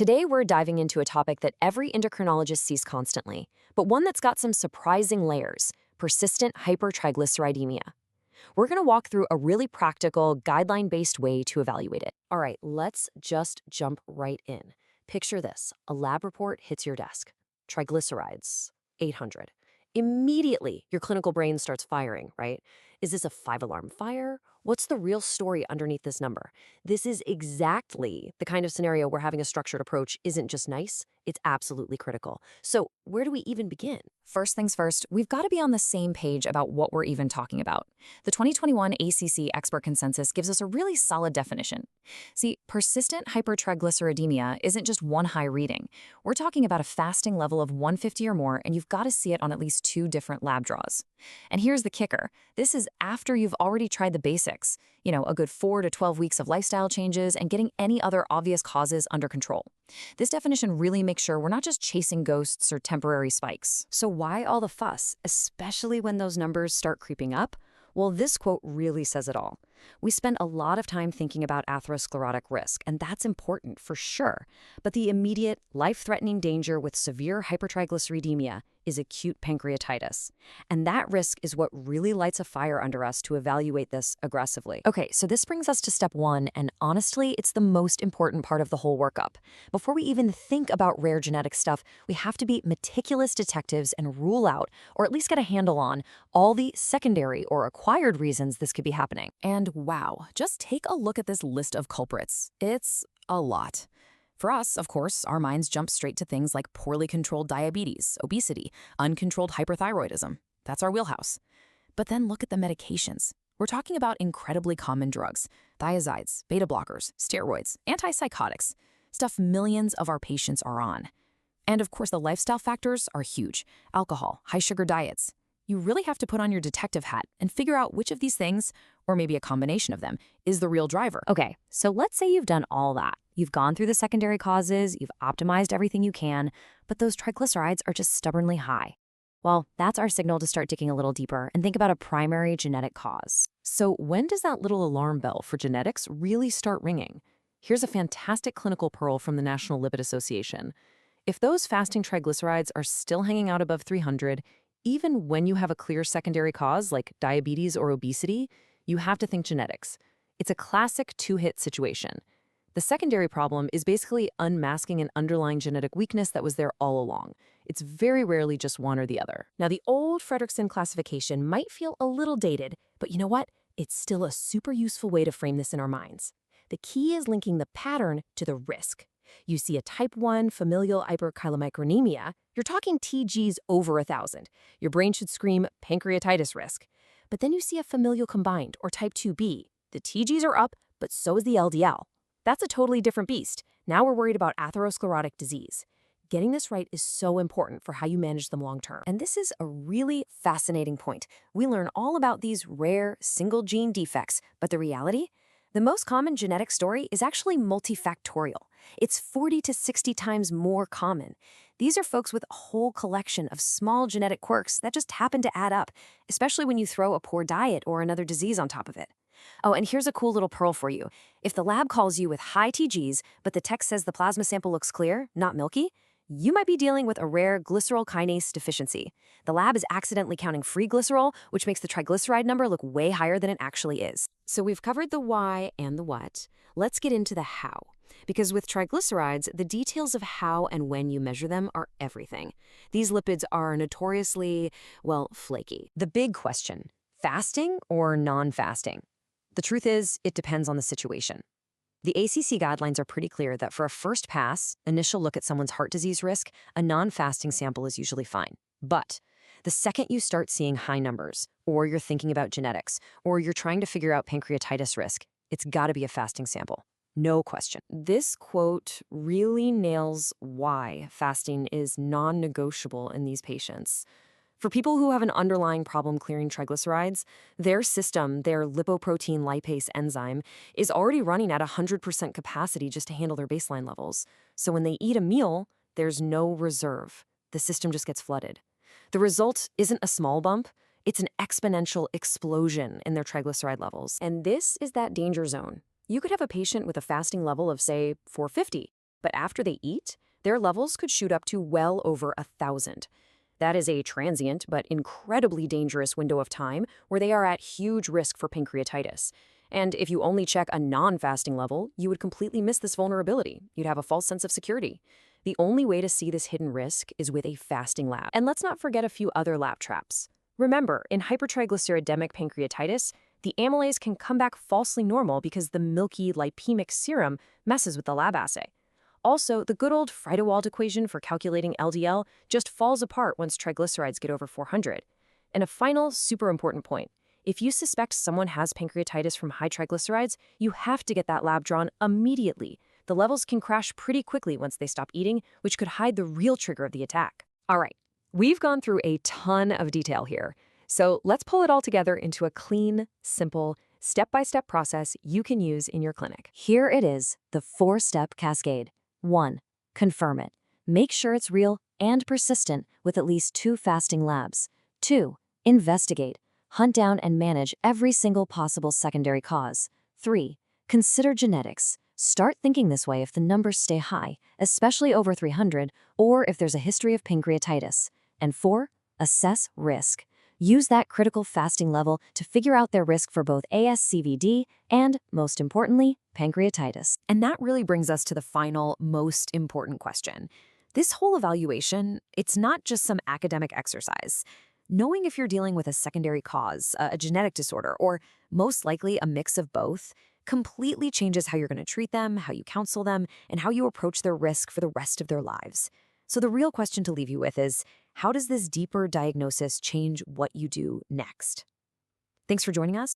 Today, we're diving into a topic that every endocrinologist sees constantly, but one that's got some surprising layers: persistent hypertriglyceridemia. We're going to walk through a really practical, guideline based way to evaluate it. All right, let's just jump right in. Picture this: a lab report hits your desk. Triglycerides, 800. Immediately, your clinical brain starts firing, right? Is this a five-alarm fire? What's the real story underneath this number? This is exactly the kind of scenario where having a structured approach isn't just nice, it's absolutely critical. So, where do we even begin? First things first, we've got to be on the same page about what we're even talking about. The 2021 ACC expert consensus gives us a really solid definition. See, persistent hypertriglyceridemia isn't just one high reading. We're talking about a fasting level of 150 or more, and you've got to see it on at least 2 different lab draws. And here's the kicker. This is after you've already tried the basics, a good 4 to 12 weeks of lifestyle changes and getting any other obvious causes under control. This definition really makes sure we're not just chasing ghosts or temporary spikes. So, why all the fuss, especially when those numbers start creeping up? Well, this quote really says it all. We spend a lot of time thinking about atherosclerotic risk, and that's important for sure. But the immediate, life-threatening danger with severe hypertriglyceridemia is acute pancreatitis. And that risk is what really lights a fire under us to evaluate this aggressively. Okay, so this brings us to step 1, and honestly, it's the most important part of the whole workup. Before we even think about rare genetic stuff, we have to be meticulous detectives and rule out, or at least get a handle on, all the secondary or acquired reasons this could be happening. And wow, just take a look at this list of culprits. It's a lot. For us, of course, our minds jump straight to things like poorly controlled diabetes, obesity, uncontrolled hyperthyroidism. That's our wheelhouse. But then look at the medications. We're talking about incredibly common drugs: thiazides, beta blockers, steroids, antipsychotics, stuff millions of our patients are on. And of course, the lifestyle factors are huge: alcohol, high sugar diets. You really have to put on your detective hat and figure out which of these things, or maybe a combination of them, is the real driver. Okay, so let's say you've done all that. You've gone through the secondary causes, you've optimized everything you can, but those triglycerides are just stubbornly high. Well, that's our signal to start digging a little deeper and think about a primary genetic cause. So when does that little alarm bell for genetics really start ringing? Here's a fantastic clinical pearl from the National Lipid Association. If those fasting triglycerides are still hanging out above 300, even when you have a clear secondary cause like diabetes or obesity, you have to think genetics. It's a classic two-hit situation. The secondary problem is basically unmasking an underlying genetic weakness that was there all along. It's very rarely just one or the other. Now, the old Fredrickson classification might feel a little dated, but you know what? It's still a super useful way to frame this in our minds. The key is linking the pattern to the risk. You see a type 1 familial chylomicronemia, you're talking TGs over 1,000. Your brain should scream pancreatitis risk. But then you see a familial combined, or type 2B. The TGs are up, but so is the LDL. That's a totally different beast. Now we're worried about atherosclerotic disease. Getting this right is so important for how you manage them long term. And this is a really fascinating point. We learn all about these rare single gene defects, but the reality? The most common genetic story is actually multifactorial. It's 40 to 60 times more common. These are folks with a whole collection of small genetic quirks that just happen to add up, especially when you throw a poor diet or another disease on top of it. Oh, and here's a cool little pearl for you. If the lab calls you with high TGs, but the text says the plasma sample looks clear, not milky, you might be dealing with a rare glycerol kinase deficiency. The lab is accidentally counting free glycerol, which makes the triglyceride number look way higher than it actually is. So we've covered the why and the what. Let's get into the how. Because with triglycerides, the details of how and when you measure them are everything. These lipids are notoriously, flaky. The big question: fasting or non-fasting? The truth is, it depends on the situation. The ACC guidelines are pretty clear that for a first pass, initial look at someone's heart disease risk, a non-fasting sample is usually fine. But the second you start seeing high numbers, or you're thinking about genetics, or you're trying to figure out pancreatitis risk, it's got to be a fasting sample. No question. This quote really nails why fasting is non-negotiable in these patients. For people who have an underlying problem clearing triglycerides, their system, their lipoprotein lipase enzyme, is already running at 100% capacity just to handle their baseline levels. So when they eat a meal, there's no reserve. The system just gets flooded. The result isn't a small bump, it's an exponential explosion in their triglyceride levels. And this is that danger zone. You could have a patient with a fasting level of, say, 450, But after they eat, their levels could shoot up to well over 1,000. That is a transient but incredibly dangerous window of time where they are at huge risk for pancreatitis. And if you only check a non-fasting level, you would completely miss this vulnerability. You'd have a false sense of security. The only way to see this hidden risk is with a fasting lab. And let's not forget a few other lab traps. Remember, in hypertriglyceridemic pancreatitis, the amylase can come back falsely normal because the milky lipemic serum messes with the lab assay. Also, the good old Friedewald equation for calculating LDL just falls apart once triglycerides get over 400. And a final, super important point. If you suspect someone has pancreatitis from high triglycerides, you have to get that lab drawn immediately. The levels can crash pretty quickly once they stop eating, which could hide the real trigger of the attack. All right, we've gone through a ton of detail here. So let's pull it all together into a clean, simple, step-by-step process you can use in your clinic. Here it is, the 4-step cascade. 1. Confirm it. Make sure it's real and persistent with at least 2 fasting labs. 2. Investigate. Hunt down and manage every single possible secondary cause. 3. Consider genetics. Start thinking this way if the numbers stay high, especially over 300, or if there's a history of pancreatitis. And 4. Assess risk. Use that critical fasting level to figure out their risk for both ASCVD and, most importantly, pancreatitis. And that really brings us to the final, most important question. This whole evaluation, it's not just some academic exercise. Knowing if you're dealing with a secondary cause, a genetic disorder, or most likely a mix of both, completely changes how you're going to treat them, how you counsel them, and how you approach their risk for the rest of their lives. So the real question to leave you with is, how does this deeper diagnosis change what you do next? Thanks for joining us.